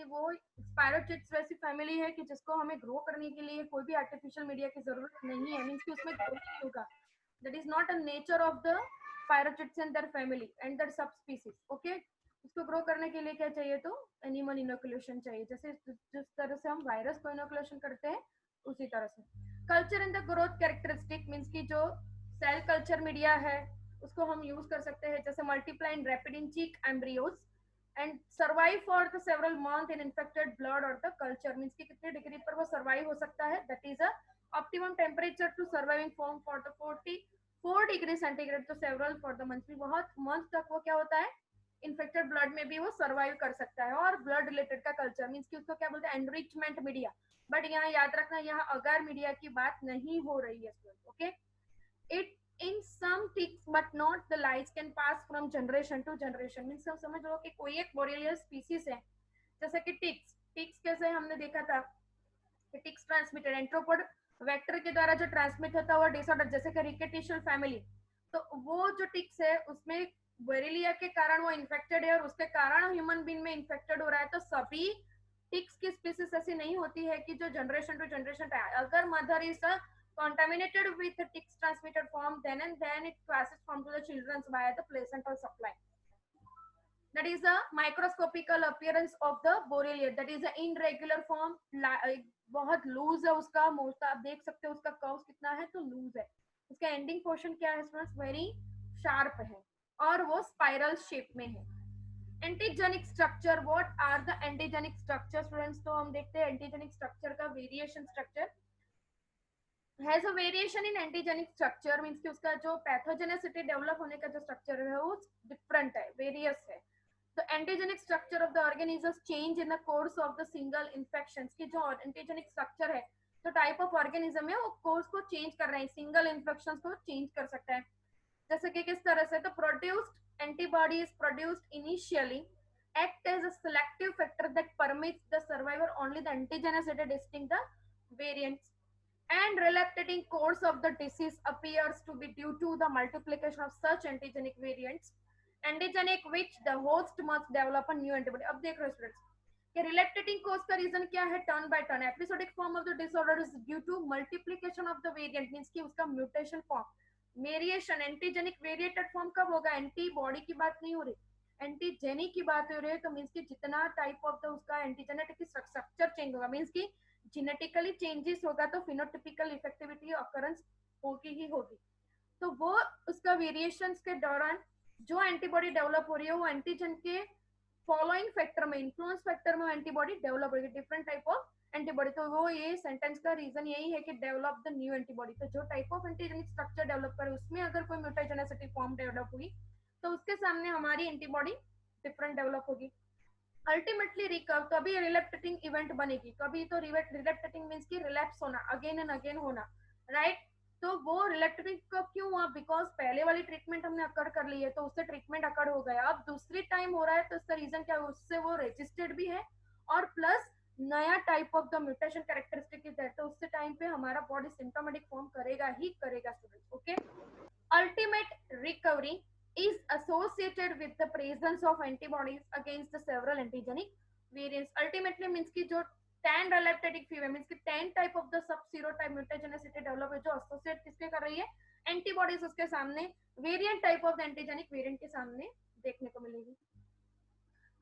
कि वो स्पायरोचिट्स वैसी फैमिली है कि जिसको हमें ग्रो करने के लिए कोई भी आर्टिफिशियल मीडिया की जरूरत नहीं है, मीन्स कि उसमें ग्रो नहीं होगा. That is not a nature of the spirochetes and their family and their subspecies. Okay, उसको ग्रो करने के लिए क्या चाहिए, तो एनिमल इनोकुलेशन चाहिए. जैसे जिस तरह से हम वायरस को इनोकुलेशन करते हैं उसी तरह से. Culture in the growth characteristic means की जो सेल कल्चर मीडिया है उसको हम यूज कर सकते हैं. जैसे multiply in rapid in chick embryos and survive for the several month in infected blood और द कल्चर. मीन्स की कितने डिग्री पर वो सर्वाइव हो सकता है. That is a optimum temperature to surviving form for the 44 degree centigrade to several for the month. बहुत month तक वो क्या होता है, इन्फेक्टेड ब्लड में भी वो सर्वाइव कर सकता है. और ब्लड रिलेटेड का कल्चर मीन्स कि उसको क्या बोलते हैं, एनरिचमेंट मीडिया. बट यहाँ याद रखना, यहाँ अगर मीडिया की बात नहीं हो रही है. Okay, it in some ticks but not the lice can pass from generation to generation. Means हम समझ लो कि कोई एक बोरेलियर स्पीसीज है जैसे कि टिक्स. टिक्स कैसे हमने देखा था कि टिक्स ट्रांसमिटेड एंट्रोपोड वेक्टर के द्वारा जो ट्रांसमिट होता हुआ डिसऑर्डर जैसे कि रिकेटिशियल फैमिली. तो वो जो टिक्स है उसमें बोरेलिया के कारण वो इन्फेक्टेड है और उसके कारण ह्यूमन बीइंग में इन्फेक्टेड हो रहा है. तो सभी टिक्स की स्पीसीज ऐसी नहीं होती है कि जो जनरेशन टू जनरेशन. अगर mother is contaminated with the ticks transmitted form, then it passes from to the children's via the placental supply. That is the microscopical appearance of the borrelia. That is the irregular form. बहुत loose है उसका most, आप देख सकते हो उसका curve कितना है, तो लूज है. उसका एंडिंग पोर्शन क्या है स्टूडेंट्स, वेरी शार्प है और वो स्पाइरल शेप में है. Antigenic structure, what are the antigenic structure students. तो हम देखते हैं एंटीजेनिक स्ट्रक्चर का variation. Structure has a variation in antigenic structure means कि उसका जो पैथोजेनेसिटी डेवलप होने का जो स्ट्रक्चर है वो डिफरेंट है, वेरियस है. तो antigenic structure of the organisms change in the course of the single infections की जो एंटीजेनिक स्ट्रक्चर है, जो टाइप ऑफ ऑर्गेनिज्म है वो कोर्स को चेंज कर रहे हैं, सिंगल इन्फेक्शंस को चेंज कर सकता है. जैसे कि किस तरह से, तो produced antibody is produced initially act as a selective factor that permits the survivor only the antigenicity distinct the variants. And relapsing course of the disease appears to be due to the multiplication of such antigenic variants, antigenic which the host must develop a new antibody. अब देख रहे हो students कि relapsing course का reason क्या है, turn by turn. Episodic form of the disorder is due to multiplication of the variant means कि उसका mutation form. Variation antigenic variated form कब होगा, एंटीबॉडी की बात नहीं हो रही, एंटीजेनिक की बात हो रही है. तो मींस कि जितना टाइप ऑफ द उसका एंटीजेनेटिक स्ट्रक्चर चेंज होगा, मींस कि जेनेटिकली चेंजेस होगा तो फिनोटिपिकल इफेक्टिविटी ऑकरेंस होगी ही होगी. तो वो उसका वेरिएशंस के दौरान जो एंटीबॉडी डेवलप हो रही है वो एंटीजन के फॉलोइंग फैक्टर में, इन्फ्लुएंस फैक्टर में एंटीबॉडी डेवलप होगी, डिफरेंट टाइप ऑफ एंटीबॉडी. तो वो ये सेंटेंस का रीजन यही है कि डेवलप द न्यू एंटीबॉडी. तो जो type of antigenic structure develop करे उसमें अगर कोई म्यूटेजेनेसिटी फॉर्म डेवलप हुई तो उसके सामने हमारी एंटीबॉडी डिफरेंट डेवलप होगी. अल्टीमेटली रिकवर, कभी रिलेप्टिंग इवेंट बनेगी, कभी तो रिलेप्टिंग मींस की रिलैप्स होना, अगेन एंड अगेन होना, राइट. तो वो रिलेप्टिंग कब क्यों हुआ, बिकॉज पहले वाली ट्रीटमेंट हमने अकर कर ली है तो उससे ट्रीटमेंट अकर हो गया, अब दूसरी टाइम हो रहा है तो इसका रीजन क्या है, उससे वो रजिस्टर्ड भी है और प्लस नया type of the mutation characteristic is that. तो उससे टाइम पे हमारा बॉडी सिम्टोमेटिक फॉर्म करेगा ही करेगा students. Okay, ultimate recovery is associated with the presence of antibodies against the several antigenic variants. Ultimately means कि जो 10 relaptic fever means कि 10 type of the sub serotype mutagenicity develop है जो associate किसके कर रही है, एंटीबॉडीज उसके सामने variant type of antigenic variant के सामने देखने को मिलेगी.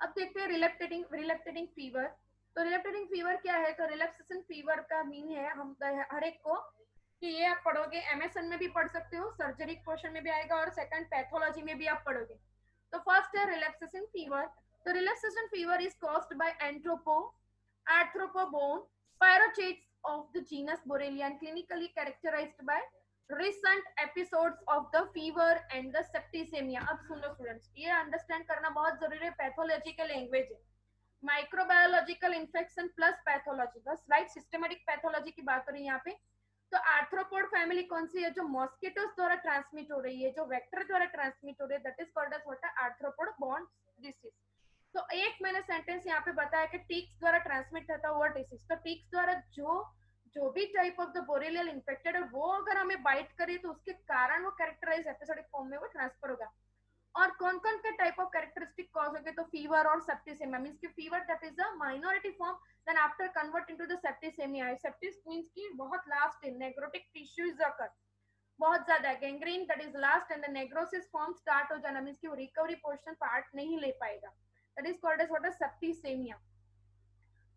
अब देखते हैं रिलैप्टिंग फीवर. तो रिलैप्टिंग फीवर क्या है, तो रिलैप्सेशन फीवर का मीन है हम हर एक को कि ये आप पढ़ोगे, एमएसएन में भी पढ़ सकते हो, सर्जरी पोर्शन में भी आएगा और सेकंड पैथोलॉजी में भी आप पढ़ोगे. तो फर्स्ट है रिलैप्सेशन फीवर. तो relapsation fever is caused by arthropodborne spirochetes of the genus Borrelia and clinically characterized by recent episodes of the fever and the septicemia. अब सुनो स्टूडेंट्स, ये अंडरस्टैंड करना बहुत जरूरी है, पैथोलॉजिकल लैंग्वेज है, माइक्रोबायोलॉजिकल इन्फेक्शन प्लस पैथोलॉजी, बस right. Systematic pathology की बात हो रही है यहाँ पे. तो आर्थ्रोपोड फैमिली कौन सी है, जो मॉस्किटोस द्वारा ट्रांसमिट हो रही है, जो वेक्टर द्वारा ट्रांसमिट हो रही है, that is called as what, arthropod borne disease. तो एक मैंने सेंटेंस यहाँ पे बताया कि टिक्स द्वारा ट्रांसमिट होता हुआ डिसीज. तो टिक्स द्वारा जो भी टाइप ऑफ द बोरेलियल इन्फेक्टेड है वो अगर हमें बाइट करे तो उसके कारण वो कैरेक्टराइज एपिसोडिक फॉर्म में वो ट्रांसफर होगा. और कौन कौन के टाइप ऑफ कैरेक्टरिस्टिक कॉज हो गए, तो फीवर और सेप्टिसेमिया मींस कि fever that is a minority form, then after convert into the septicemia, sepsis means कि बहुत last in necrotic tissues occur, बहुत ज्यादा gangrene that is last and the necrosis form start हो जाना means कि वो recovery portion part नहीं ले पाएगा, that is called as what is septicaemia.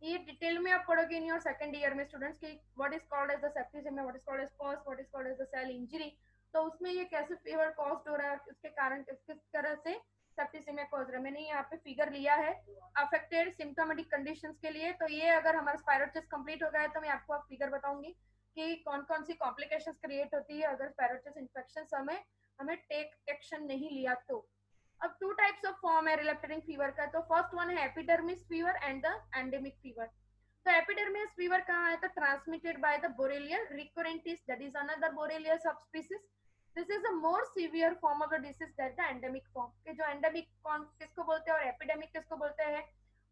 ये डिटेल में आप पढ़ोगे इन योर सेकंड ईयर में स्टूडेंट्स की what is called as the septicaemia, what is called as pus, what is called as the cell injury. तो उसमें ये कैसे फीवर कॉज्ड हो रहा है, उसके कारण किस तरह से सेप्टिसेमिया कॉज रहा है, मैंने यहाँ पे फिगर लिया है अफेक्टेड सिम्टोमेटिक कंडीशंस के लिए। तो ये अगर हमारा स्पाइरोचिस कंप्लीट हो गया है तो मैं आपको अब फिगर बताऊंगी कि कौन कौन सी कॉम्प्लिकेशंस क्रिएट होती है अगर स्पाइरोचिस इन्फेक्शन समय हमें टेक एक्शन नहीं लिया तो। अब टू टाइप्स ऑफ फॉर्म है रिलेप्टेरिंग फीवर का, तो फर्स्ट वन है epidermis fever and the endemic fever. तो एपिडर्मिस फीवर कहाँ है, तो transmitted by the Borrelia recurrentis that is another Borrelia subspecies. This is a more severe form of the disease that the endemic form, के जो endemic कौन किसको बोलते हैं और एपिडेमिक किसको बोलते हैं,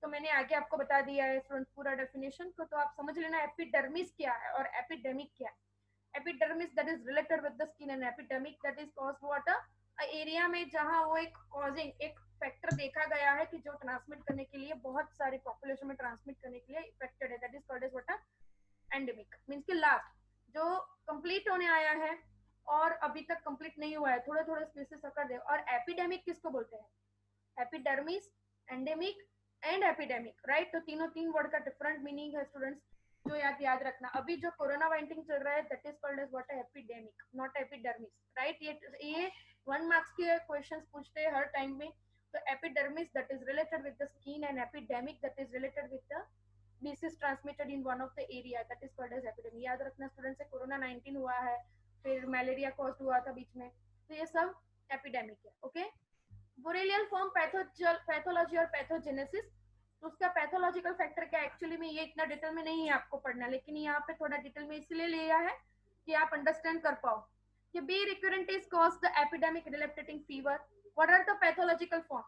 तो मैंने आगे आपको बता दिया है स्टूडेंट पूरा डेफिनेशन को, तो आप समझ लेना एपिडर्मिस क्या है और एपिडेमिक क्या है। Epidermis that is related with the skin and epidemic that is caused what area में जहां वो एक कॉजिंग एक फैक्टर देखा गया है कि जो ट्रांसमिट करने के लिए बहुत सारी पॉपुलेशन में ट्रांसमिट करने के लिए इफेक्टेड है, that is called as what endemic means कि लास्ट जो कंप्लीट होने आया है और अभी तक कंप्लीट नहीं हुआ है, थोड़े थोड़े स्पीसीज अकर दे। और एपिडेमिक किसको बोलते हैं, epidermis, endemic and epidemic, right. तो तीनों तीन वर्ड का डिफरेंट मीनिंग है स्टूडेंट्स, जो याद रखना। अभी जो कोरोना वाइंटिंग चल रहा है that is called as what epidemic not epidermis, right. ये 1 मार्क्स के क्वेश्चंस पूछते हैं हर टाइम में। तो epidermis that is related with the skin and epidemic that is related with the disease transmitted in one of the area that is called as epidemic। याद रखना students, corona 19 हुआ है, फिर मलेरिया कॉज हुआ था बीच में, तो ये सब एपिडेमिक है। ओके, बोरेलियल फॉर्म पैथोलॉजी और पैथोजेनेसिस, तो उसका पैथोलॉजिकल फैक्टर क्या एक्चुअली में ये इतना डिटेल में नहीं है आपको पढ़ना, लेकिन यहाँ पे थोड़ा डिटेल में इसलिए लिया है कि आप अंडरस्टैंड कर पाओ कि B recurrent is cause the epidemic relapsing fever. What are the pathological form,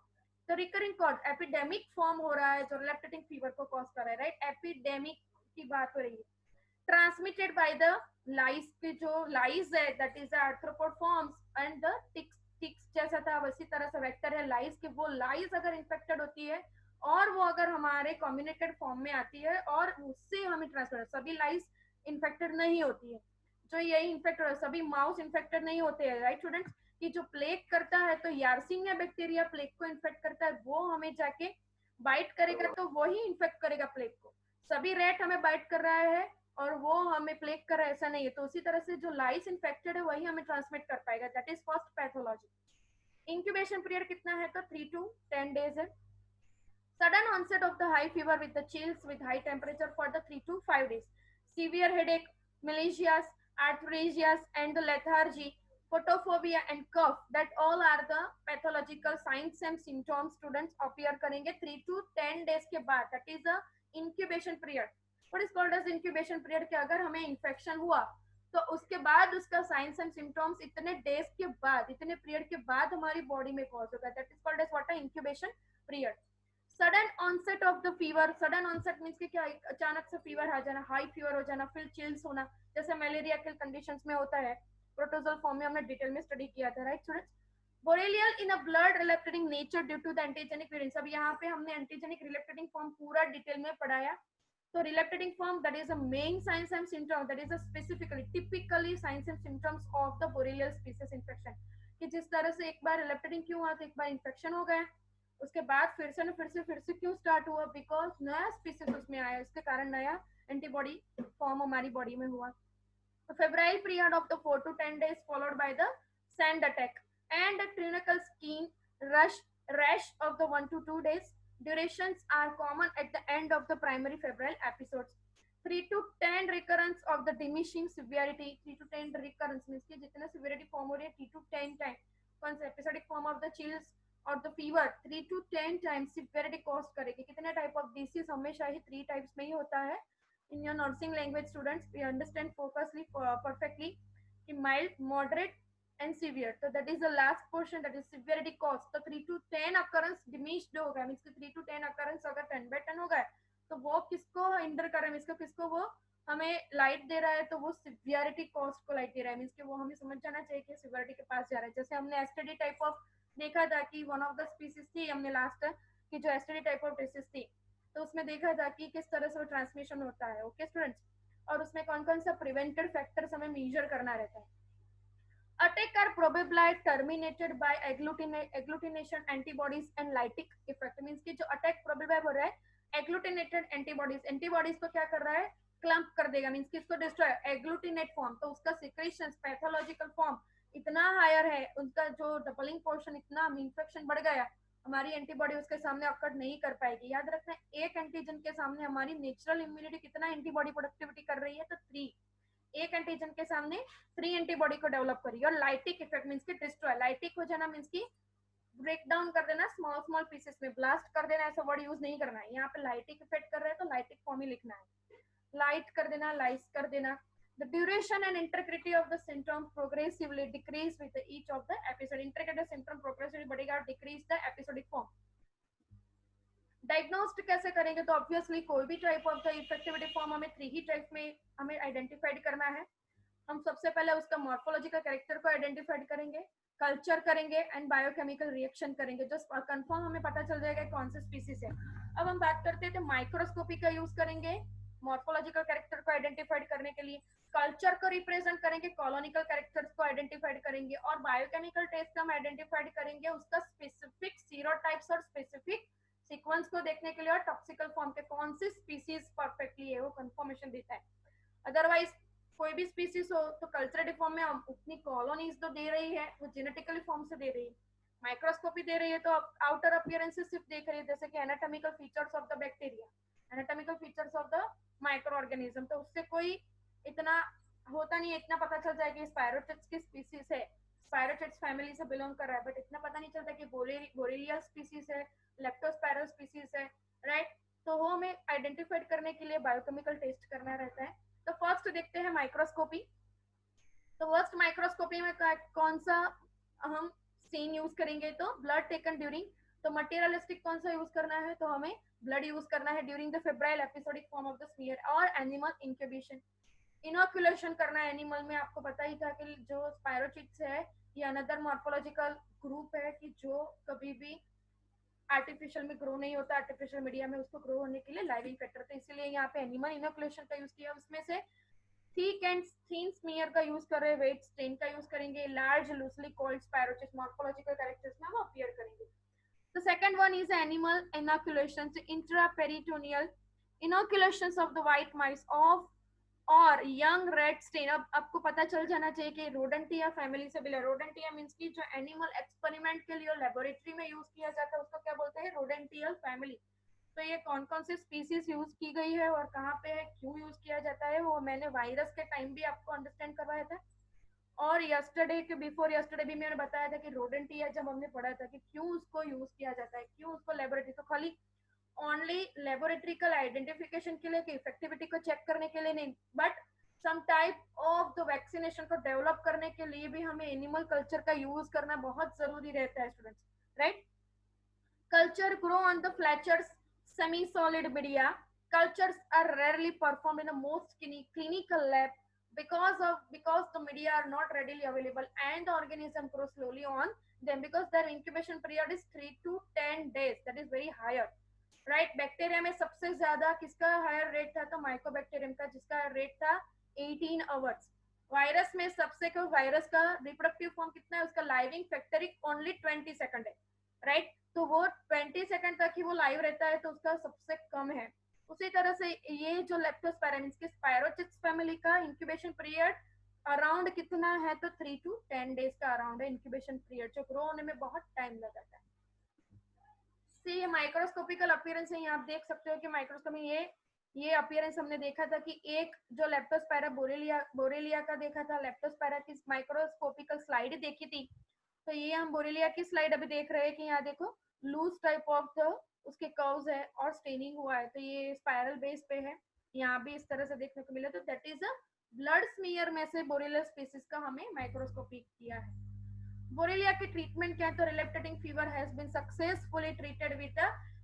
तो रिकरिंग कॉज एपिडेमिक फॉर्म हो रहा है जो रिलेप्टेटिंग फीवर को कॉज कर रहा है, राइट। एपिडेमिक की बात हो रही है, ट्रांसमिटेड बाय द लाइस, के जो लाइस है that is arthropod forms and the ticks, ticks जैसा था वैसी तरह से वेक्टर है लाइस के, वो लाइस अगर इन्फेक्टेड होती है और वो अगर हमारे कम्युनिकेट फॉर्म में आती है और उससे हमें ट्रांसफर, सभी लाइस इन्फेक्टेड नहीं होती है, जो यही इन्फेक्टेड है, सभी माउस इन्फेक्टेड नहीं होते हैं, राइट स्टूडेंट्स। कि जो प्लेग करता है तो यार्सिनिया बैक्टीरिया प्लेग को इन्फेक्ट करता है, वो हमें जाके बाइट करेगा तो वही इन्फेक्ट करेगा प्लेग को। सभी रेट हमें बाइट कर रहा है और वो हमें प्लेग कर रहा है ऐसा नहीं है, तो उसी तरह से जो लाइस इन्फेक्टेड है वही हमें ट्रांसमिट कर पाएगा, that is first pathology. Incubation period कितना है, तो 3 to 10 days है। Sudden onset of the high fever with the chills with high temperature for the 3 to 5 days. Severe headache, meningitis, arthralgias, and the lethargy, photophobia, and cough. That all are the pathological signs and symptoms students appear करेंगे 3 to 10 days के बाद. That is the incubation period. What is called as incubation period? कि अगर हमें infection हुआ तो उसके बाद उसका साइंस एंड सिम्टम्स इतने डेज के बाद, इतने पीरियड के बाद हमारी बॉडी में कॉज होगा, that is called as what incubation period. Sudden onset of the fever, sudden onset means कि क्या, अचानक से फीवर आ जाना, हाई फीवर हो जाना, फिर चिल्स होना, जैसे मलेरिया के कंडीशंस में होता है, प्रोटोजोल फॉर्म में हमने डिटेल में स्टडी किया था, right students. Borrelial in a blood relapsing nature due to the antigenic variants. अब यहाँ पे हमने एंटीजेनिक रिलेप्टेटिंग फॉर्म पूरा डिटेल में पढ़ाया। तो relapsing form that is a main signs and symptom, that is a specifically typically signs and symptoms of the Borrelial species infection, कि जिस तरह से एक बार रिलेप्टेटिंग क्यों हुआ, तो एक बार इन्फेक्शन हो गया, उसके बाद फिर से क्यों स्टार्ट हुआ, बिकॉज नया स्पीसीज उसमें आया, इसके कारण नया एंटीबॉडी फॉर्म हमारी बॉडी में हुआ। Febrile period of the 4 to 10 days followed by the sand attack and a clinical skin rash of the 1 to 2 days. Durations are common at the end of the primary febrile episodes. 3 to 10 recurrence of the diminishing severity. 3 to 10 recurrence means कि जितना severity form हो रही है 3 to 10 times. कौन सा episodic form of the chills और the fever 3 to 10 times severity cause करेगी। कितने type of disease हमेशा ही 3 types में ही होता है। In your nursing language students, we understand focusly perfectly कि mild, moderate and severe. So that is the last portion, that is severity cause. तो 3 to 10 occurrence diminished होगा, means 3 to 10 occurrence अगर 10/10 होगा तो वो किसको हिंडर कर रहा है, मीन्स किसको वो हमें लाइट दे रहा है, तो वो सिवियरिटी कॉस्ट को लाइट दे रहा है, मीन्स कि वो हमें समझ जाना चाहिए कि सिवियरिटी के पास जा रहा है। जैसे हमने एसटीडी टाइप ऑफ देखा था कि वन ऑफ द स्पीसीज थी हमने लास्ट की जो एसटीडी टाइप ऑफ डिसीज थी, तो उसमें देखा था कि किस तरह से वो ट्रांसमिशन होता है। ओके स्टूडेंट्स, और उसमें कौन कौन सा प्रिवेंटेड फैक्टर्स हमें मेजर करना रहता है। Attack are probably terminated by agglutination antibodies and lytic effect, means कि जो अटैक probably हो रहा है agglutinated antibodies को क्या कर रहा है, क्लम्प कर देगा, मीन्स कि इसको डिस्ट्रॉय, एग्लूटिनेट फॉर्म, तो उसका सिक्रेशन पैथोलॉजिकल फॉर्म इतना हायर है, उसका जो डबलिंग पोर्शन इतना इन्फेक्शन बढ़ गया, हमारी एंटीबॉडी उसके सामने अकड़ नहीं कर पाएगी। याद रखना, एक एंटीजन के सामने हमारी नेचुरल इम्यूनिटी कितना एंटीबॉडी प्रोडक्टिविटी कर रही है, तो 3, एक एंटीजन के सामने 3 एंटीबॉडी को डेवलप करिए। और लाइटिक इफेक्ट मींस की डिस्ट्रॉय, लाइटिक हो जाना मींस की ब्रेक डाउन कर देना स्मॉल स्मॉल पीसेस में, ब्लास्ट कर देना ऐसा वर्ड यूज नहीं करना है। यहाँ पे लाइटिक इफेक्ट कर रहे हैं तो लाइटिक फॉर्म ही लिखना है, लाइट कर देना, लाइस कर देना। The duration and integrity of the symptom progressively decrease with each of the episode. Integrated symptom progressively बढ़ेगा, decrease the episodic form. डायग्नोस्ट कैसे करेंगे, तो ऑब्वियसली कोई भी type of the effectivity form हमें 3 ही टाइप में हमें आइडेंटिफाइड करना है। हम सबसे पहले उसका मॉर्फोलॉजिकल कैरेक्टर को आइडेंटिफाइड करेंगे, कल्चर करेंगे एंड बायोकेमिकल रिएक्शन करेंगे, जो कंफर्म हमें पता चल जाएगा कौन से स्पीसीज है। अब हम बात करते हैं तो माइक्रोस्कोपी का यूज करेंगे मॉर्फोलॉजिकल कैरेक्टर को आइडेंटिफाइड करने के लिए, कल्चर को रिप्रेजेंट करेंगे, कॉलोनिकल कैरेक्टर्स को आइडेंटिफाइड करेंगे, और बायोकेमिकल टेस्ट हम आइडेंटिफाइड करेंगे उसका स्पेसिफिक सीरोटाइप्स और स्पेसिफिक सीक्वेंस को देखने के लिए, और टॉक्सिकल फॉर्म के कौन सी स्पीसीज परफेक्टली है वो कंफर्मेशन देता है। अदरवाइज कोई भी स्पीसीज हो तो कल्चरल फॉर्म में उतनी कॉलोनीज तो दे रही है, वो जेनेटिकली फॉर्म से दे रही है। माइक्रोस्कोपी दे रही है तो आउटर अपीयरेंसेस सिर्फ देख रही है, जैसे कि anatomical features of the bacteria, anatomical features of the micro organism, तो उससे कोई इतना होता नहीं है, इतना पता चल जाए कि स्पायरोचिट्स की स्पीसीज है, स्पायरोचिट्स फैमिली से बिलोंग कर रहा है, बट इतना पता नहीं चलता कि बोरेलिया स्पीसीज है, लेप्टोस्पायरो स्पीसीज है, राइट। तो वो हमें आइडेंटिफाइड करने के लिए बायोकेमिकल टेस्ट करना रहता है। तो फर्स्ट देखते हैं माइक्रोस्कोपी। तो फर्स्ट माइक्रोस्कोपी में कौन सा हम सीन यूज करेंगे, तो ब्लड टेकन ड्यूरिंग, तो मटेरियलिस्टिक कौन सा यूज करना है, तो हमें ब्लड यूज करना है during the febrile episodic form of the smear, और एनिमल इंक्यूबेशन, इनोकुलेशन करना है एनिमल में। आपको पता ही था कि जो स्पायरोचिट्स है ये अनदर मॉर्फोलॉजिकल ग्रुप है कि जो कभी भी आर्टिफिशियल में ग्रो नहीं होता, आर्टिफिशियल मीडिया में उसको ग्रो होने के लिए लाइविंग फैक्टर, तो इसीलिए यहाँ पे एनिमल इनोकुलेशन का यूज किया। उसमें से थिक एंड थीन स्मीयर का यूज कर रहे हैं, वेट स्टेन का यूज करेंगे, large loosely coiled spirochetes morphological characters में वो अपीयर करेंगे। The second one is animal inoculations, intraperitoneal inoculations of the white mice of और यंग रेड स्टेन। अब आपको पता चल जाना चाहिए कि रोडेंटिया फैमिली से बिलोंग, रोडेंटिया मींस की जो एनिमल एक्सपेरिमेंट के लिए लेबोरेटरी में यूज किया जाता है उसको क्या बोलते हैं, रोडेंटियल फैमिली। तो ये कौन कौन सी स्पीसीज यूज की गई है और कहाँ पे है, क्यों यूज किया जाता है, वो मैंने वायरस के टाइम भी आपको अंडरस्टैंड करवाया था, और यस्टरडे के बिफोर यस्टरडे भी मैंने बताया था कि रोडेंटिया जब हमने पढ़ा था कि क्यों उसको यूज किया जाता है, क्यों उसको लेबोरेटरी, तो खाली ओनली लेबोरेटरिकल आइडेंटिफिकेशन के लिए, इफेक्टिविटी को चेक करने के लिए नहीं, but some type of the vaccination को डेवलप करने के लिए भी हमें एनिमल कल्चर का यूज करना बहुत जरूरी रहता है students, right. Culture grow on the Fletcher's semi-solid media. Cultures are rarely performed in the most clinical lab because the media are not readily available and the organism grows slowly on them because their incubation period is 3 to 10 days. That is very higher. Right bacteria में सबसे ज्यादा किसका higher rate था, तो Mycobacterium का, जिसका rate था 18 hours. Virus में सबसे को वायरस का रिप्रोडक्टिव फॉर्म कितना है, उसका लाइविंग फैक्टर ओनली 20 सेकंड है, राइट। तो वो 20 सेकंड तक ही वो लाइव रहता है, तो उसका सबसे कम है। उसी तरह से ये जो लेप्टोस्पायरा के स्पायरोचिट्स फैमिली का इंक्यूबेशन पीरियड अराउंड कितना है, तो 3 to 10 डेज का अराउंड है इंक्यूबेशन पीरियड, जो ग्रो होने में बहुत टाइम लग जाता है। से ये माइक्रोस्कोपिकल अपीयरेंस है, आप देख सकते हो कि माइक्रोस्कोप में ये अपीयरेंस हमने देखा था कि एक जो लेप्टोस्पायरा बोरेलिया का देखा था, लेप्टोस्पायरा की माइक्रोस्कोपिकल स्लाइड देखी थी, तो ये हम बोरेलिया की स्लाइड अभी देख रहे हैं कि यहाँ देखो लूज टाइप ऑफ द उसके कर्व्स है और स्टेनिंग हुआ है, तो ये स्पाइरल बेस पे है, यहाँ भी इस तरह से देखने को मिला, तो that is a blood smear में से बोरेलिया स्पीसीज का हमें माइक्रोस्कोपी किया है। बोरेलिया की ट्रीटमेंट क्या है, तो relapsing fever has been successfully treated with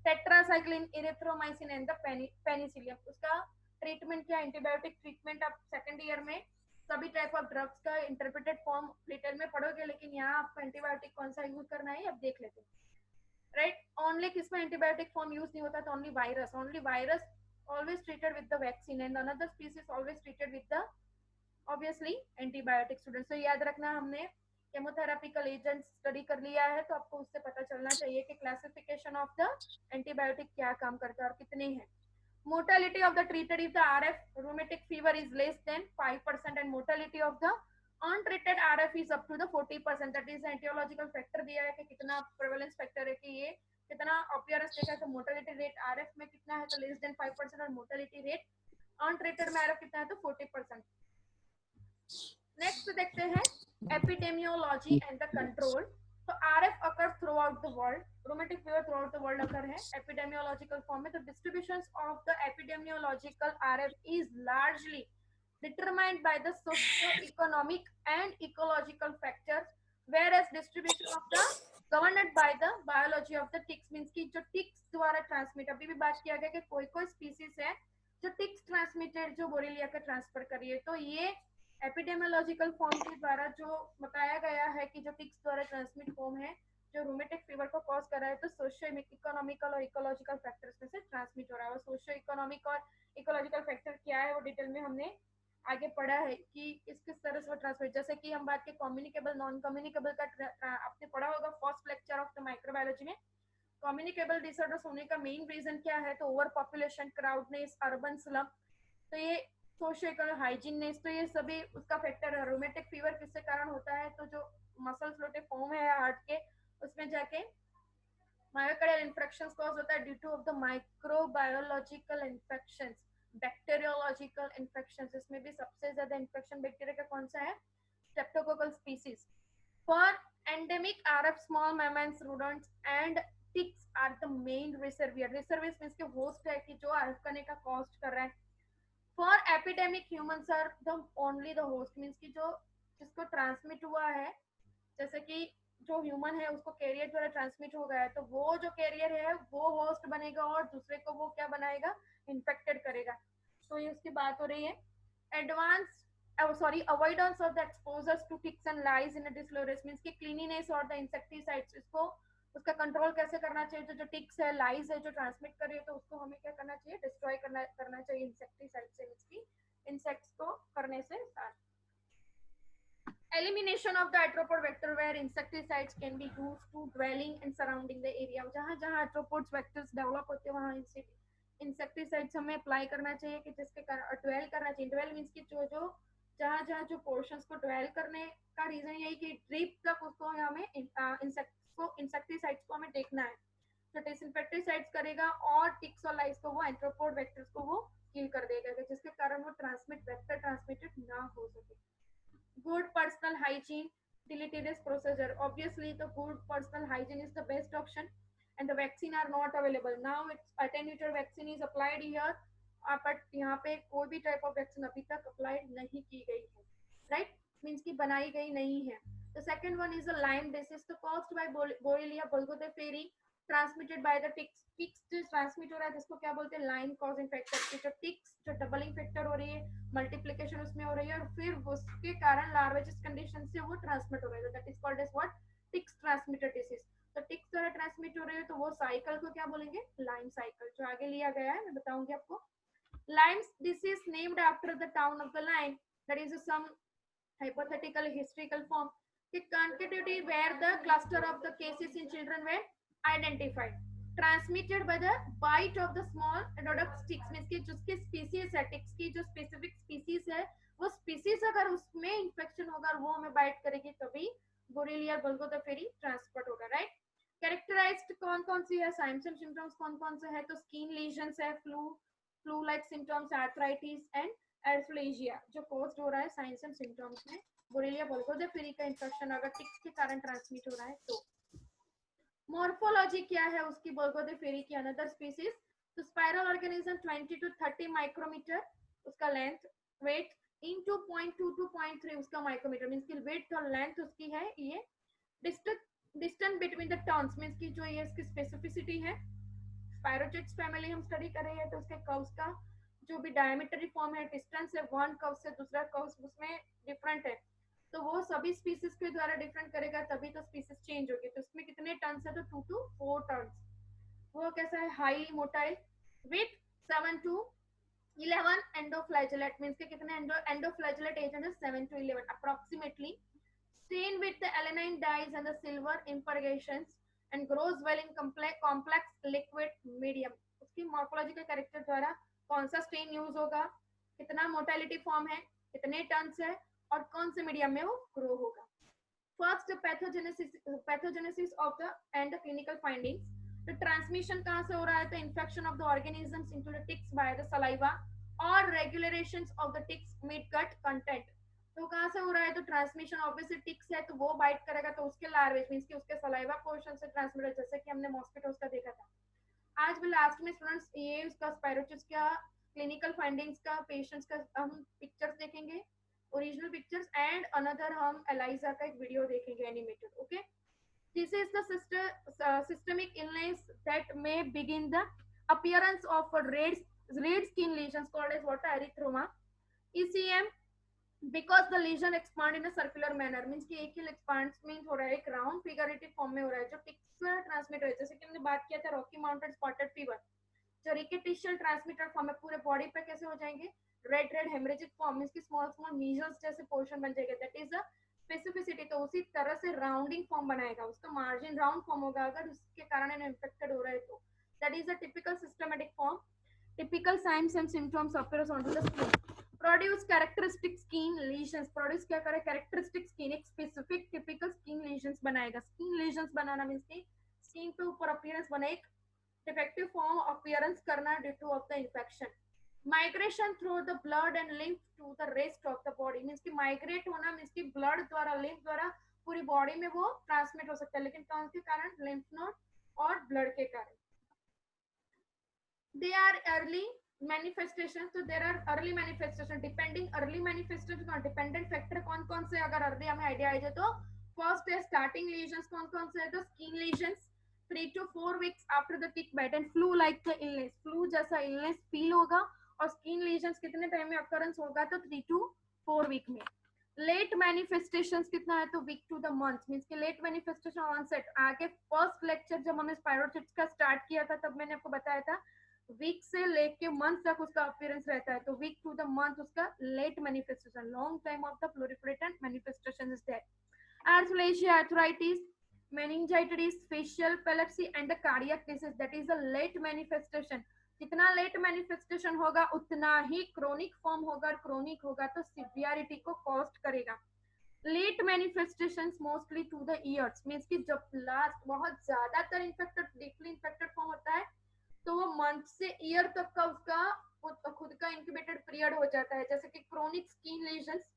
tetracycline erythromycin and the penicillium. उसका ट्रीटमेंट क्या, एंटीबायोटिक ट्रीटमेंट आप सेकंड ईयर में सभी टाइप ऑफ ड्रग्स का इंटरप्रेटेड फॉर्म डिटेल में पढ़ोगे, लेकिन यहाँ आपको एंटीबायोटिक कौन सा यूज करना है अब देख लेते हैं, राइट। ओनली किसमें एंटीबायोटिक फॉर्म यूज नहीं होता, तो only virus always treated with the vaccine and another species always treated with the obviously antibiotic students। तो याद रखना, हमने केमोथेरेपिकल एजेंट स्टडी कर लिया है, तो आपको उससे पता चलना चाहिए कि क्लासिफिकेशन ऑफ द एंटीबायोटिक क्या काम करता है और कितने हैं। Mortality of the treated if the RF rheumatic fever is less than 5% and mortality of the untreated RF is up to the 40%। that is etiological factor दिया है कि कितना prevalence factor है कि ये कितना appearance देखा है, तो mortality rate RF में कितना है तो less than 5% और mortality rate untreated में RF कितना है तो 40%। नेक्स्ट देखते हैं epidemiology and the control। तो RF occurs throughout the world, rheumatic fever throughout the world occur है epidemiological form में। तो distributions of the epidemiological RF is largely determined by the socio-economic and ecological factors, whereas distribution of the governed by the biology of the ticks means कि जो ticks द्वारा transmit, अभी भी बात किया गया कि कोई कोई स्पीसीज है जो टिक्स ट्रांसमिटेड जो बोरेलिया का ट्रांसफर करी है, तो ये एपिडेमियोलॉजिकल फॉर्म के द्वारा जो बताया गया है कि जो टिक्स द्वारा ट्रांसमिट फॉर्म है जो रूमेटिक फीवर को कॉज कर रहा है, तो सोशियो इकोनॉमिकल और इकोलॉजिकल फैक्टर्स में से ट्रांसमिट हो रहा है। और सोशियो इकोनॉमिक और इकोलॉजिकल फैक्टर क्या है वो डिटेल में हमने आगे पढ़ा है कि किस तरह से वो ट्रांसमिट, जैसे कि हम बात के कम्युनिकेबल नॉन कम्युनिकेबल का आपने पढ़ा होगा first lecture of the microbiology में। कम्युनिकेबल डिसऑर्डर्स होने का मेन रीजन क्या है, तो ओवर पॉपुलेशन, क्राउडनेस, अर्बन स्लम, तो ये सोशियो इकोनॉमिक हाइजीननेस, तो ये सभी उसका फैक्टर है। रोमेटिक फीवर किसके कारण होता है, तो जो मसल फ्लोटे फॉर्म है हार्ट के उसमें जाके मायोकार्डियल इन्फेक्शंस कॉज होता है due to of the microbiological infections, bacteriological infections. इसमें भी सबसे ज्यादा इन्फेक्शन बैक्टीरिया का कौन सा है, streptococcal species. For endemic RF small mammals, rodents and ticks are the main reservoir। reservoir means के होस्ट है कि जो RF करने का कॉस्ट कर रहा है। For epidemic humans are the only the host means कि जो जिसको ट्रांसमिट हुआ है, जैसे कि जो ह्यूमन है उसको कैरियर द्वारा ट्रांसमिट हो गया है, तो वो जो कैरियर है वो होस्ट बनेगा और दूसरे को वो क्या बनाएगा, इन्फेक्टेड करेगा। तो ये उसकी बात हो रही है। Advance avoidance of the exposures to ticks and lice in डिस्लोरेस मींस कि क्लीनिनेस और द इंसेक्टिसाइड्स, इसको उसका कंट्रोल कैसे करना चाहिए। जो टिक्स है, लाइज है जो ट्रांसमिट कर रही है, तो उसको हमें क्या करना चाहिए, डिस्ट्रॉय करना चाहिए इंसेक्टिसाइड से, इसकी इंसेक्ट्स को करने से साथ। Elimination of the arthropod vector where insecticides can be used to dwelling and surrounding the area। जहाँ जहाँ arthropods vectors develop होते हैं वहाँ इंसेक्टिसाइड्स हमें अप्लाई करना चाहिए कि जिसके कारण ड्वेल करना चाहिए। ड्वेल मीन्स कि जो जो जहाँ जहाँ जो पोर्शंस को ड्वेल करने का रीजन यही कि ड्रीप तक उसको हमें इंसेक्टिसाइड्स को हमें देखना है, तो डिसइंफेक्टिसाइड्स करेगा और टिक्स और लाइस को वो एंथ्रोपोड वेक्टर्स को वो किल कर देगा, जिसके कारण वो वेक्टर ट्रांसमिटेड ना हो सके। Good personal hygiene, deleterious procedure, obviously the good personal hygiene is the best option and the vaccine are not available now। it's attenuated vaccine is applied here, but यहाँ पे कोई भी टाइप ऑफ वैक्सीन अभी तक applied नहीं की गई है, राइट, मीन्स की बनाई गई नहीं है। The second one is a Lyme disease, तो caused by Borrelia burgdorferi, transmitted by the ticks। Ticks जो ट्रांसमिट हो रहा है जिसको क्या बोलते हैं, लाइम कॉजिंग फैक्टर, की जो टिक्स जो डबलिंग फैक्टर हो रही है, मल्टीप्लिकेशन उसमें हो रही है और फिर उसके कारण लार्वेजिस कंडीशन से वो ट्रांसमिट हो रहा है, that is called as what, ticks transmitted disease. तो टिक्स द्वारा ट्रांसमिट हो रही है तो वो साइकिल को क्या बोलेंगे, लाइम साइकिल, जो आगे लिया गया है मैं बताऊंगी आपको। Lyme's disease named after the town of the Lyme, that is some hypothetical historical form, the quantity where the cluster of the cases in children were identified, transmitted by the bite of the small rodent ticks, means कि जिसकी species है ticks की, जो specific species है वो species अगर उसमें infection होगा और वो हमें बाइट करेगी तभी बोरेलिया बर्गोदोफेरी ट्रांसफर होगा, राइट। कैरेक्टराइज्ड कौन कौन सी है, साइंस एंड सिम्टम्स कौन कौन से है, तो स्किन लीजन्स है, flu like symptoms, arthritis and एल्फ्लेजिया जो कॉज्ड हो रहा है साइंस एंड सिम्टम्स में बोरेलिया बर्गोदोफेरी का इंफेक्शन अगर टिक्स के कारण ट्रांसमिट हो रहा है तो। मॉर्फोलॉजी क्या है उसकी, बर्गोदोफेरी की अनदर स्पीसीज, तो स्पाइरल ऑर्गेनिज्म 20 to 30 माइक्रोमीटर उसका लेंथ, वेट इनटू 0.2 to 0.3 उसका माइक्रोमीटर, मींस की वेट और लेंथ उसकी है ये। Distance between the turns means की जो ये इसकी स्पेसिफिसिटी है। स्पायरोचिड्स फैमिली हम स्टडी कर रहे हैं तो उसके कर्व्स का जो भी डायमीटर फॉर्म है, डिस्टेंस है वन कर्व से दूसरा कर्व उसमें डिफरेंट है, तो वो सभी स्पीसीज के द्वारा डिफरेंट करेगा, तभी तो स्पीसीज चेंज होगी। तो इसमें कितने टर्न्स है, तो 2 to 4 टर्न्स। वो कैसा है, high motile with 7 to 11 endoflagellate, means के कितने एंडोफ्लैजेलेट एज है 7 to 11 approximately, stained with the alanine dyes and the silver impurgations and grows well in complex liquid medium। उसकी मॉर्फोलॉजिकल कैरेक्टर द्वारा कौन सा स्टेन यूज होगा, कितना मोटालिटी फॉर्म है, कितने टर्न्स है, और कौन से मीडियम में वो ग्रो होगा। First pathogenesis of the and the clinical findings. तो ट्रांसमिशन कहाँ से हो रहा है, तो infection of the organisms into the ticks by the saliva और regulations of the ticks mid gut content. तो कहाँ से हो रहा है, तो ट्रांसमिशन ऑब्वियसली टिक्स है तो वो बाइट करेगा, तो उसके लार्वेज मींस कि उसके सलाइवा पोर्शन से ट्रांसमिट है, जैसे कि हमने मॉस्किटोज का देखा था। आज भी लास्ट में स्टूडेंट्स ये उसका स्पाइरोचिस का क्लिनिकल फाइंडिंग्स का पेशेंट्स का हम पिक्चर्स देखेंगे, ओरिजिनल पिक्चर्स, एंड अनदर हम एलाइजा का एक वीडियो देखेंगे animated. Okay, this is the systemic illness that may begin the appearance of red skin lesions called as what, erythroma, ECM, because the lesion expand in a circular manner, means कि एक ही expands means हो रहा है एक round figurative form में हो रहा है, जो टिक्स से ट्रांसमिट हो रहा है। जैसे कि हमने बात किया था रॉकी माउंटेन स्पॉटेड फीवर, जो रिकेटिशियल ट्रांसमिटर फॉर्म है, पूरे बॉडी पे कैसे हो जाएंगे, red red haemorrhagic form, means की स्मॉल स्मॉल मीजल्स जैसे पोर्शन बन जाएगा, दैट इज अ स्पेसिफिसिटी। तो उसी तरह से राउंडिंग फॉर्म बनाएगा, उसका मार्जिन राउंड फॉर्म होगा अगर उसके कारण इन्फेक्टेड हो रहा है तो, that is a typical systematic form. Typical signs and symptoms appears on the skin, produce characteristic skin lesions, produce क्या करे, कैरेक्टरिस्टिक स्किन, एक स्पेसिफिक टिपिकल स्किन लीजन्स बनाएगा। स्किन लीजन्स बनाना मींस की स्किन पे ऊपर अपीयरेंस बने, एक डिफेक्टिव फॉर्म अपीयरेंस करना due to of the infection. Migration through the blood and lymph to the rest of the body, means की माइग्रेट होना मींस की ब्लड द्वारा लिम्फ द्वारा पूरी बॉडी में वो ट्रांसमिट हो सकता है, लेकिन कौन के कारण, लिम्फ नोड और ब्लड के कारण। दे आर अर्ली मैनिफेस्टेशन, तो there are early manifestation, depending early manifestation dependent factor कौन कौन से अगर अर्ली हमें आइडिया आ जाए तो, फर्स्ट है स्टार्टिंग लीजन्स, कौन कौन से है, तो skin lesions 3 to 4 weeks after the tick bite and flu like the illness, flu जैसा इलनेस फील होगा, और स्किन लीजन्स कितने टाइम में अकरेंस होगा, तो 3 to 4 week में। लेट मैनिफेस्टेशंस कितना है, तो week to the month, means के लेट मैनिफेस्टेशन ऑनसेट। आगे फर्स्ट लेक्चर जब हमने स्पाइरोचिट्स का स्टार्ट किया था तब मैंने आपको बताया था वीक से लेके मंथ तक उसका अपीयरेंस रहता है, तो वीक टू द मंथ उसका late manifestation, long time of the proliferating manifestation is there. Arthralgia, arthritis, meningitis, facial epilepsy and the cardiac disease, that is a late manifestation। जितना late manifestation होगा उतना ही chronic form होगा, chronic होगा तो severity को cost करेगा। Late manifestations mostly to the years, means कि जब लास्ट बहुत ज्यादातर इन्फेक्टेड डीपली इन्फेक्टेड फॉर्म होता है तो वो मंथ से ईयर तक का उसका खुद का इंक्यूबेटेड पीरियड हो जाता है, जैसे कि chronic skin lesions,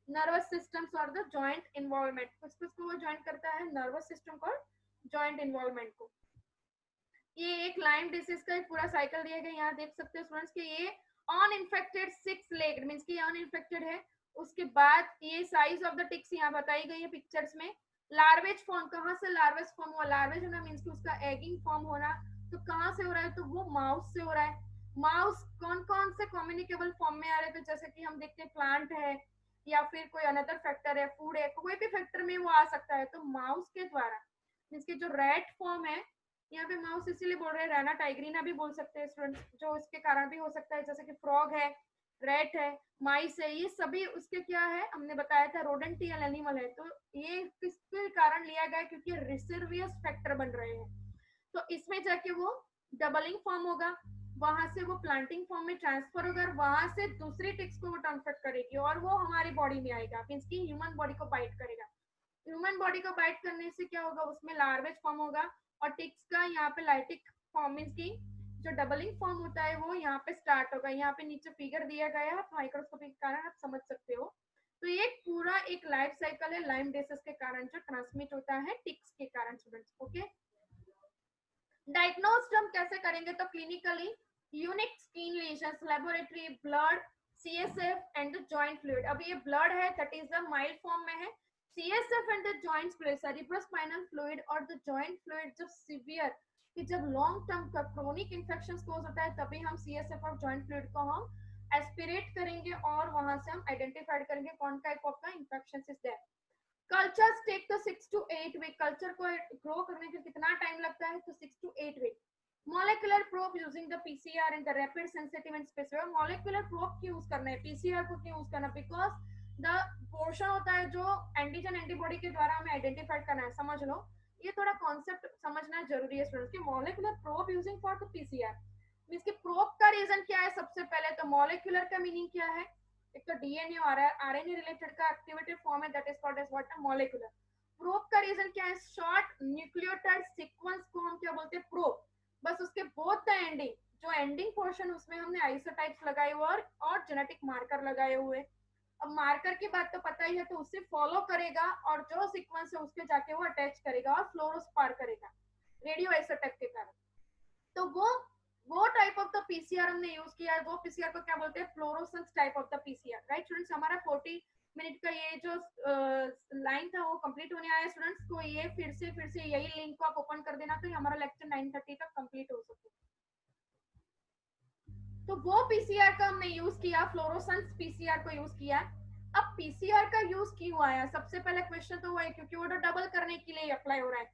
nervous systems और द जॉइंट इन्वॉल्वमेंट, किसको वो ज्वाइन करता है, नर्वस सिस्टम को, जॉइंट इन्वॉल्वमेंट को। ये एक लाइम डिसीज का एक पूरा साइकिल दिया गया, यहाँ देख सकते हो स्टूडेंट्स कि ये अनइन्फेक्टेड 6 लेग्ड मींस कि अनइन्फेक्टेड है। उसके बाद ये साइज ऑफ द टिक्स यहाँ बताई गई है पिक्चर्स में। लार्वेज फॉर्म, कहाँ से लार्वेज फॉर्म हुआ, लार्वेज होना मींस कि उसका एगिंग फॉर्म होना, तो कहाँ से हो रहा है, तो वो माउस से हो रहा है। माउस कौन कौन से कम्युनिकेबल फॉर्म में आ रहे हैं, तो जैसे कि हम देखते हैं प्लांट है या फिर कोई अनदर फैक्टर है, फूड है, कोई भी फैक्टर में वो आ सकता है, तो माउस के द्वारा मींस कि जो रैट फॉर्म है, यहाँ पे माउस इसीलिए बोल रहे हैं, रैना टाइग्रीना भी बोल सकते हैं स्टूडेंट्स, जो इसके कारण भी हो सकता है, जैसे कि फ्रॉग है, रैट है, माइस है, ये सभी उसके क्या है, हमने बताया था रोडेंटियल एनिमल है, तो ये किसके कारण लिया गया, क्योंकि रिसर्वियस फैक्टर बन रहे हैं, तो इसमें जाके वो डबलिंग फॉर्म होगा, वहां से वो प्लांटिंग फॉर्म में ट्रांसफर होगा, वहां से दूसरी टिक्स को वो ट्रांसफर करेगी और वो हमारी बॉडी में आएगा, मींस की ह्यूमन बॉडी को बाइट करेगा। ह्यूमन बॉडी को बाइट करने से क्या होगा, उसमें लार्वेज फॉर्म होगा और टिक्स का यहाँ पे लाइटिक फॉर्म मींस की जो डबलिंग फॉर्म होता है वो यहाँ पे स्टार्ट होगा। यहाँ पे नीचे फिगर दिया गया है माइक्रोस्कोपी के कारण आप समझ सकते हो। तो ये पूरा एक लाइफ साइकिल है लाइम डिसीज के कारण जो ट्रांसमिट होता है टिक्स के कारण स्टूडेंट्स। ओके, डायग्नोस्ड हम कैसे करेंगे, तो clinically unique skin lesions, laboratory blood, CSF and the joint fluid. अब ये ब्लड है that is the mild form में है, CSF and the joint fluid, cerebrospinal fluid और द जॉइंट फ्लूइड जब सीवियर कि जब लॉन्ग टर्म का क्रोनिक इन्फेक्शन कोज होता है तभी हम CSF ऑफ जॉइंट फ्लूइड को हम एस्पिरेट करेंगे और वहां से हम आइडेंटिफाइड करेंगे कौन टाइप ऑफ का infection is there. Cultures take the 6 to 8 week, culture को ग्रो करने के कितना टाइम लगता है, तो 6 to 8 week. Molecular probe using the PCR in the rapid sensitive and specific. Molecular probe क्यों यूज करना है, पीसीआर को क्यों यूज करना है, बिकॉज द पोर्शन होता है जो एंटीजन एंटीबॉडी के द्वारा हमें आइडेंटिफाइड करना है। समझ लो, ये थोड़ा कॉन्सेप्ट समझना जरूरी है स्टूडेंट्स की। Molecular probe using for the PCR means कि प्रोब का रीजन क्या है, सबसे पहले तो मॉलिक्यूलर का मीनिंग क्या है, एक तो डीएनए और आरएनए रिलेटेड का एक्टिवेटेड फॉर्म है, that is called as what, molecular. Probe का रीजन क्या है, शॉर्ट न्यूक्लियोटाइड सीक्वेंस को हम क्या बोलते हैं, प्रोब। बस उसके बोथ द एंडिंग, जो एंडिंग पोर्शन उसमें हमने आइसोटाइप्स लगाए हुए और जेनेटिक मार्कर लगाए हुए। अब मार्कर की बात तो पता ही है, तो उससे फॉलो करेगा और जो सीक्वेंस है उसके जाके वो अटैच करेगा और फ्लोरोस्पार करेगा रेडियो आइसोटाइप के कारण। तो वो टाइप ऑफ द पीसीआर हमने यूज किया है। वो पीसीआर को क्या बोलते हैं, fluorescence type of the PCR, right students. हमारा 40 मिनट का ये जो लाइन था वो कंप्लीट होने आया स्टूडेंट्स। तो ये फिर से यही लिंक को आप ओपन कर देना, तो ये हमारा लेक्चर 9:30 तक कंप्लीट हो सके। तो वो पीसीआर का हमने यूज किया, फ्लोरोसेंस पीसीआर को यूज किया। अब पीसीआर का यूज क्यों आया, सबसे पहले क्वेश्चन तो वो है क्योंकि वो डबल करने के लिए अप्लाई हो रहा है।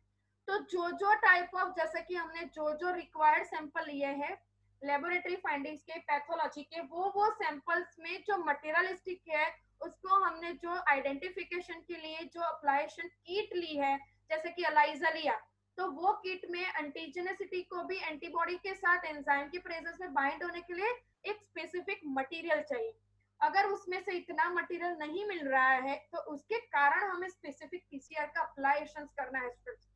तो जो टाइप ऑफ, जैसे कि हमने जो रिक्वायर्ड सैंपल लिए हैं लेबोरेटरी फाइंडिंग्स के, पैथोलॉजी के, वो सैंपल्स में जो मटेरियलिस्टिक है उसको हमने जो आइडेंटिफिकेशन के लिए जो अप्लाइशन किट ली है, जैसे कि एलाइजा लिया, तो वो किट में एंटीजेनेसिटी को भी एंटीबॉडी के साथ एंजाइम की प्रेजेंस में बाइंड होने के लिए एक स्पेसिफिक मटेरियल चाहिए। अगर उसमें से इतना मटेरियल नहीं मिल रहा है तो उसके कारण हमें स्पेसिफिक पीसीआर का अप्लाइशन करना है स्टूडेंट्स।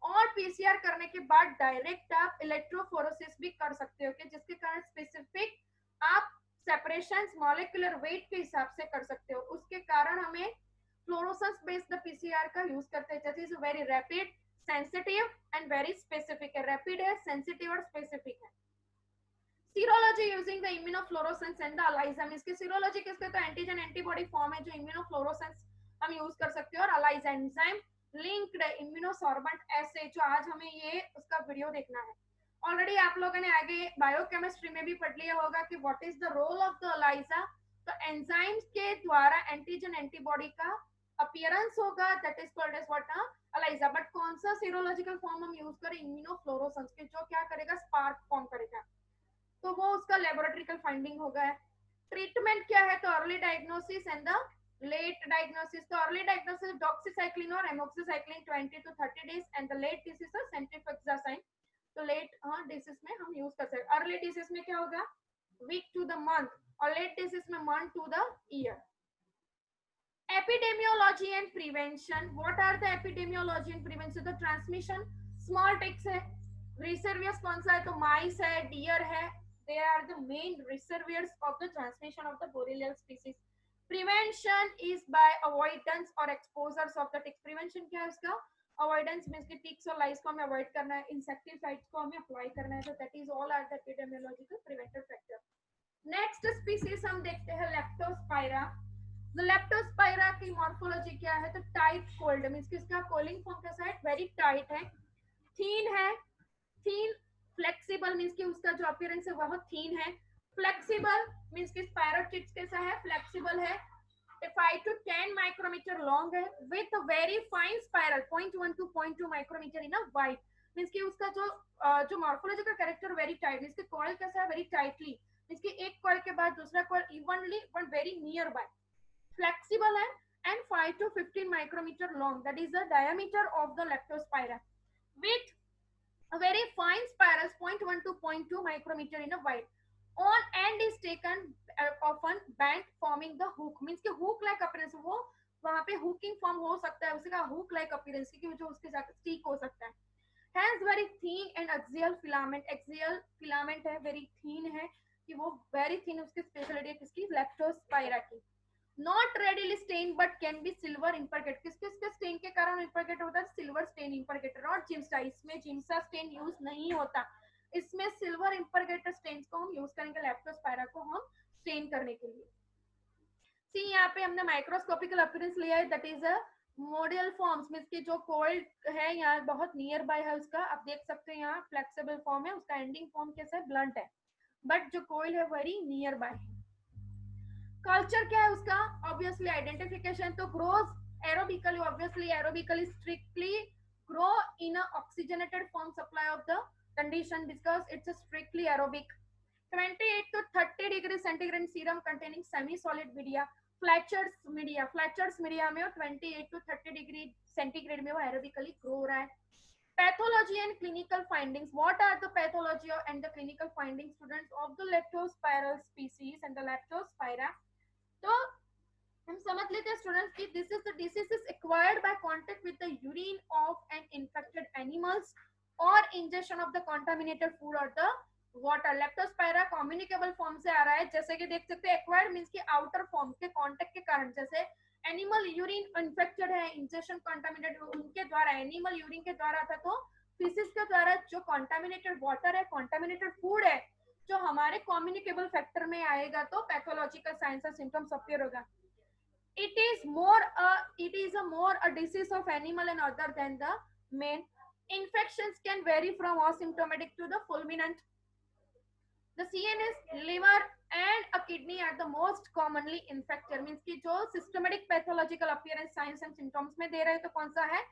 और पीसीआर करने के बाद डायरेक्ट आप इलेक्ट्रोफोरेसिस भी कर सकते हो कि जिसके कारण स्पेसिफिक आप सेपरेशन मॉलिक्यूलर वेट के हिसाब से कर सकते हो। उसके कारण हमें फ्लोरोसेंस बेस्ड पीसीआर का यूज करते हैं, जैसे very rapid, sensitive and very specific है। रैपिड है, सेंसिटिव और स्पेसिफिक है। Serology using the immunofluorescence and the ELISA. इसकी सीरोलॉजी किसके, तो एंटीजन एंटीबॉडी फॉर्म है जो इम्यूनोफ्लोरोसेंस हम यूज कर सकते हैं, और एलाइजा एंजाइम लिंक्ड इम्यूनोसॉर्बेंट एसे, जो आज हमें ये उसका वीडियो देखना है। ऑलरेडी आप लोगों ने आगे बायोकेमिस्ट्री में भी पढ़ लिया होगा कि what is the role of the ELISA. तो एंजाइम्स के द्वारा एंटीजन एंटीबॉडी का अपीयरेंस होगा, that is called as what, ELISA. But कौन सा सीरोलॉजिकल फॉर्म हम यूज करें, इम्यूनोफ्लोरोसेंस के, जो क्या करेगा, स्पार्क फॉर्म करेगा। तो वो उसका लेबोरेटरिकल फाइंडिंग होगा। ट्रीटमेंट क्या है, तो early diagnosis and the late diagnosis. तो अर्ली डायग्नोसिस डॉक्सीसाइक्लिन और amoxicillin 20 to 30 days and the late disease सेंट्रीफ्यूगजासाइन। तो लेट डिसीज में हम यूज कर सकते हैं। अर्ली डिसीज में क्या होगा, वीक टू द मंथ, और लेट डिसीज में month to the year. epidemiology and prevention. What are the epidemiology and prevention? तो transmission small ticks है, reservoirs कौन सा है, तो mice है, deer है, they are the main reservoirs of the transmission of the borrelial species. Prevention is by avoidance or exposures of the ticks. Prevention क्या है उसका, avoidance means कि ticks और lice को हमें avoid करना है, insecticides को हमें apply करना है, so that is all are the epidemiological preventive factor. Next species हम देखते हैं Leptospira. लेप्टोस्पाइरा की मॉर्फोलॉजी क्या है, तो टाइट कोल्ड मींस कि इसका कोलिंग फॉर्म कैसा है, वेरी टाइट है, थीन है, थीन, फ्लेक्सिबल मींस कि उसका जो अपीयरेंस है बहुत थीन है, फ्लेक्सिबल मींस कि स्पायरोटिड्स कैसा है, फ्लेक्सिबल है, 5 to 10 माइक्रोमीटर लॉन्ग है, with very fine spiral 0.1 to 0.2 micrometer in a wide. Means कि उसका जो morphological character very tight, means कि कॉइल कैसा है, वेरी टाइटली, मींस कि एक कॉइल के बाद दूसरा coil evenly but very near by, flexible and 5 to 15 micrometer long, that is the diameter of the leptospira, with a very fine spirals 0.1 to 0.2 micrometer in a wide. On end is taken often bent forming the hook, means कि hook like appearance, वो वहाँ पे hooking form हो सकता है, उसका hook like appearance की जो उसके साथ stick हो सकता है। Hence very thin and axial filament है, very thin है कि वो very thin, उसकी स्पेशलिटी है किसकी, लेप्टोस्पाइरा की। Not readily stain but can be silver impregnate, किसके स्टेन के कारण इम्परगेट होता है, सिल्वर स्टेन इम्परगेटर, और जिम्सा, इसमें जिम्सा स्टेन यूज नहीं होता, इसमें सिल्वर इम्परगेटर स्टेन को हम यूज करेंगे लेप्टोस्पाइरा को हम स्टेन करने के लिए। सी यहाँ पे हमने माइक्रोस्कोपिकल अपीयरेंस लिया है, दैट इज अ मोडियल फॉर्म्स मीन्स कि जो कोल्ड है यहाँ बहुत नियर बाय है उसका, आप देख सकते हैं यहाँ फ्लेक्सिबल फॉर्म है, उसका एंडिंग फॉर्म कैसा है, ब्लंट है, बट जो कोल्ड है वेरी नियर बाय है। कल्चर क्या है उसका, ऑब्वियसली आइडेंटिफिकेशन, तो grows aerobically, obviously aerobically strictly grow in a oxygenated form supply of the condition because it's a strictly aerobic। 28 to 30 degree centigrade serum containing semi solid media, Fletcher's media में 28 to 30 degree centigrade में वो aerobically grow हो रहा है। Pathology and clinical findings, what are the pathology and the clinical findings students of the leptospiral species and the Leptospira. तो हम समझ लेते हैं स्टूडेंट्स कि this is the disease is acquired by contact with the urine of an infected animals और injection of the contaminated food और the water. Leptospira communicable form से आ रहा है, जैसे कि देख सकते हैं एक्वायर्ड मींस कि आउटर फॉर्म के कांटेक्ट के कारण, जैसे एनिमल यूरिन इन्फेक्टेड है, इंजेक्शन कंटामिनेटेड उनके द्वारा, एनिमल यूरिन के द्वारा था, तो फिशिस के द्वारा जो कंटामिनेटेड वाटर है, कंटामिनेटेड फूड है, जो हमारे कम्युनिकेबल फैक्टर में आएगा तो पैथोलॉजिकल साइंस और सिम्टम्स अपीयर होगा। It is more a disease of animal and other than the main. Infections can vary from asymptomatic to the fulminant. The CNS, liver and a kidney are the most commonly infected. Means कि जो systematic pathological appearance signs and symptoms में दे रहे हैं तो कौन सा है,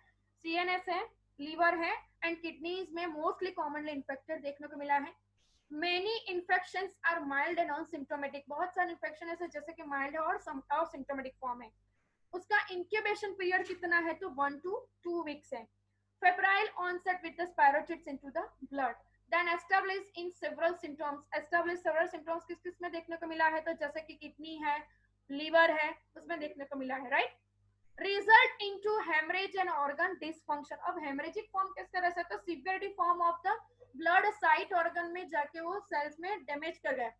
CNS है, liver है and kidneys में mostly commonly infected देखने को मिला है। Many infections are mild and asymptomatic, बहुत सारे इन्फेक्शन ऐसे जैसे कि माइल्ड है और सिम्टोमेटिक फॉर्म है। उसका इंक्यूबेशन पीरियड कितना है, तो 1 to 2 वीक्स है। Febrile onset with the spirochetes into the blood, then establish in several symptoms किस किस में देखने को मिला है, तो जैसे कि किडनी है, लीवर है, उसमें देखने को मिला है, right. Result into hemorrhage and organ dysfunction. अब हेमरेजिक फॉर्म किस तरह से, तो severity form of the blood site organ में जाके वो सेल्स में डैमेज कर गए,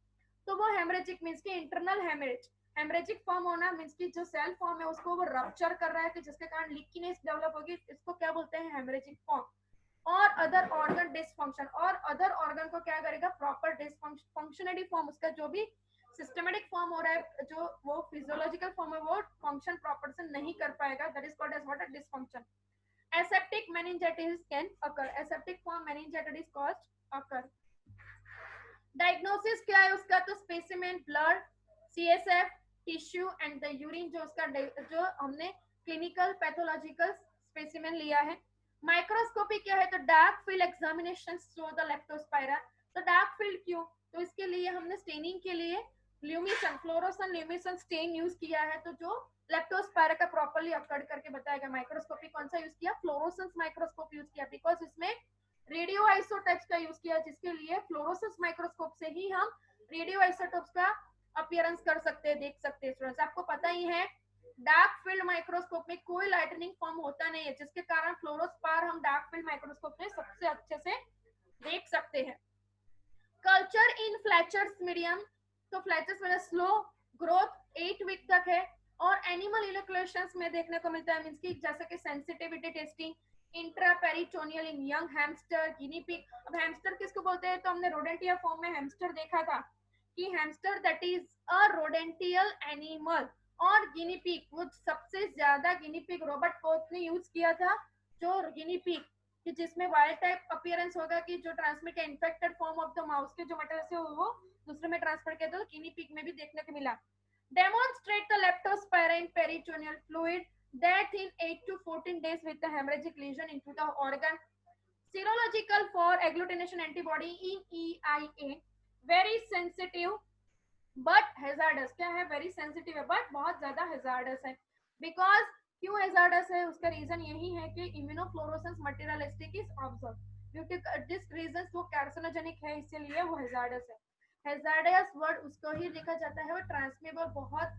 तो वो हेमरेजिक मींस की इंटरनल हेमरेज। हेमरेजिक फॉर्म होना मींस की जो सेल फॉर्म है उसको वो रप्चर कर रहा है, कि जिसके कारण लीकीनेस डेवलप होगी, इसको क्या बोलते हैं, हेमरेजिक फॉर्म। और अदर ऑर्गन डिसफंक्शन, और अदर ऑर्गन को क्या करेगा, प्रॉपर डिसफंक्शनरी फॉर्म, उसका जो भी सिस्टमेटिक फॉर्म हो रहा है, जो वो फिजियोलॉजिकल फॉर्म है, वो फंक्शन प्रॉपर से नहीं कर पाएगा, that is called as what, a dysfunction. aseptic meningitis can occur, aseptic form meningitis caused occur। Diagnosis क्या है उसका, तो specimen, blood, CSF, tissue and the urine, जो उसका जो हमने क्लिनिकल पैथोलॉजिकल स्पेसिमेन लिया है। माइक्रोस्कोपी क्या है, तो dark field examination show the Leptospira. तो डार्क फील्ड क्यों, तो इसके लिए हमने स्टेनिंग के लिए ल्यूमिसन, फ्लोरोसन ल्यूमिसन स्टेन यूज किया है, तो जो लेप्टोस्पाइरा का प्रॉपर्ली अकर्ड करके बताएगा। माइक्रोस्कोपी कौन सा यूज किया, फ्लोरोसेंस माइक्रोस्कोप यूज किया, बिकॉज इसमें रेडियो आइसोटोप्स का यूज किया, जिसके लिए फ्लोरोसेंस माइक्रोस्कोप से ही हम रेडियो आइसोटोप्स का अपीयरेंस कर सकते हैं, देख सकते हैं। स्टूडेंट्स आपको पता ही है डार्क फील्ड माइक्रोस्कोप में कोई लाइटनिंग फॉर्म होता नहीं है, जिसके कारण फ्लोरोस्पार हम डार्क फील्ड माइक्रोस्कोप में सबसे अच्छे से देख सकते हैं। कल्चर इन फ्लैचर्स मीडियम, तो फ्लैचर्स में स्लो ग्रोथ 8 वीक तक है, और एनिमल इनोकुलेशंस में देखने को मिलता है, मींस की जैसे कि सेंसिटिविटी टेस्टिंग इंट्रापेरिटोनियल इन यंग हैमस्टर, गिनी पिग। अब हैमस्टर किसको बोलते हैं, तो हमने रोडेंटिया फॉर्म में हैमस्टर देखा था कि hamster that is a rodential animal, और गिनी पिग, वो सबसे ज्यादा गिनी पिग रॉबर्ट कोच ने यूज किया था, जो गिनी पिग कि जिसमें वाइल्ड टाइप अपीयरेंस होगा, कि जो transmit infected form of the mouse के जो मटेरियल से वो दूसरे में ट्रांसफर किया था, तो गिनी पिग में भी देखने को मिला। Demonstrate the Leptospira in peritoneal fluid, death in 8 to 14 days with the hemorrhagic lesion into the organ। Serological for agglutination antibody in EIA, very sensitive but hazardous। क्या है, very sensitive है but बहुत ज्यादा hazardous है। because क्यों hazardous है, उसका reason यही है कि immunofluorescence materialistic is observe, due to this reason वो कार्सिनोजेनिक है, इसीलिए वो hazardous है। hazardous वर्ड उसको ही लिखा जाता है वो ट्रांसमिटेबल बहुत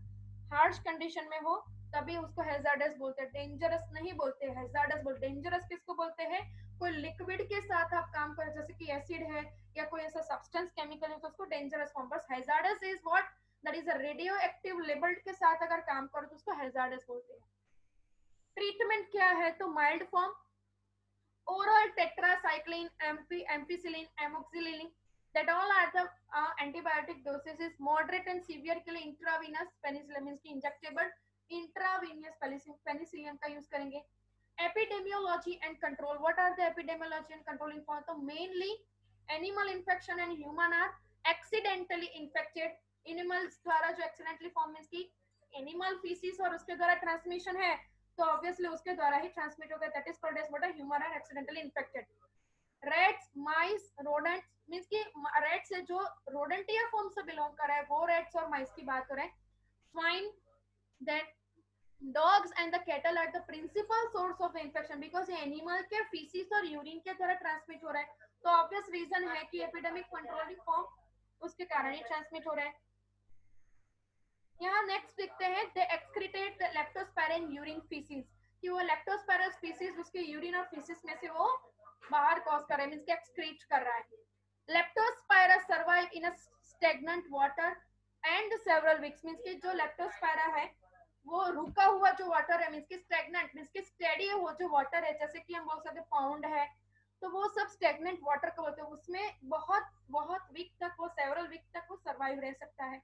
हार्श कंडीशन में हो तभी उसको हैजार्डस बोलते हैं, डेंजरस नहीं बोलते, हैजार्डस बोलते। डेंजरस किसको बोलते हैं, कोई लिक्विड के साथ आप काम करें, जैसे कि एसिड है या कोई ऐसा सब्सटेंस केमिकल है, तो उसको डेंजरस फॉर्म। बस hazards is what, that is a radio active labelled के साथ अगर काम करो तो उसको हैजार्डस बोलते हैं। ट्रीटमेंट क्या है, तो mild form oral tetracycline, ampicillin, amoxicillin, that all are the antibiotic doses is moderate and severe के लिए intravenous penicillin means की injectable इंट्रावेनियस पेनिसिलिन का यूज करेंगे। Epidemiology and control, what are the epidemiology and control in for, तो mainly animal infection and human are accidentally infected. Animals द्वारा जो accidentally form means की animal feces और उसके द्वारा ट्रांसमिशन है, तो ऑब्वियसली उसके द्वारा ही ट्रांसमिट होगा, that is called as what, human are accidentally infected. Rats, mice, rodents means की रेट्स है जो रोडेंटिया फॉर्म से बिलोंग कर रहा है, वो रेट्स और माइस की बात हो रहे हैं। Swine, then dogs and the cattle are the principal source of infection, because ये एनिमल के फीसिस और यूरिन के द्वारा ट्रांसमिट हो रहा है, तो ऑब्वियस रीजन है कि एपिडेमिक कंट्रोलिंग फॉर्म उसके कारण ही ट्रांसमिट हो रहा है। यहाँ नेक्स्ट देखते हैं, दे एक्सक्रीटेट लेप्टोस्पायरिन यूरिन फीसिस, कि वो लेप्टोस्पायरस फीसिस उसके यूरिन और फीसिस में से वो बाहर कॉज कर रहा है, मींस के एक्सक्रीट कर रहा है। Leptospires survive in a stagnant water and several weeks, means कि जो लेप्टोस्पायरा है वो रुका हुआ जो वाटर है, मींस की स्टैग्नेंट मींस की स्टेडी है, वो जो वाटर है, जैसे कि हम बोल सकते पाउंड है, तो वो सब स्टैग्नेंट वाटर को बोलते हैं, उसमें बहुत बहुत वीक तक, वो सेवरल वीक तक वो सर्वाइव रह सकता है।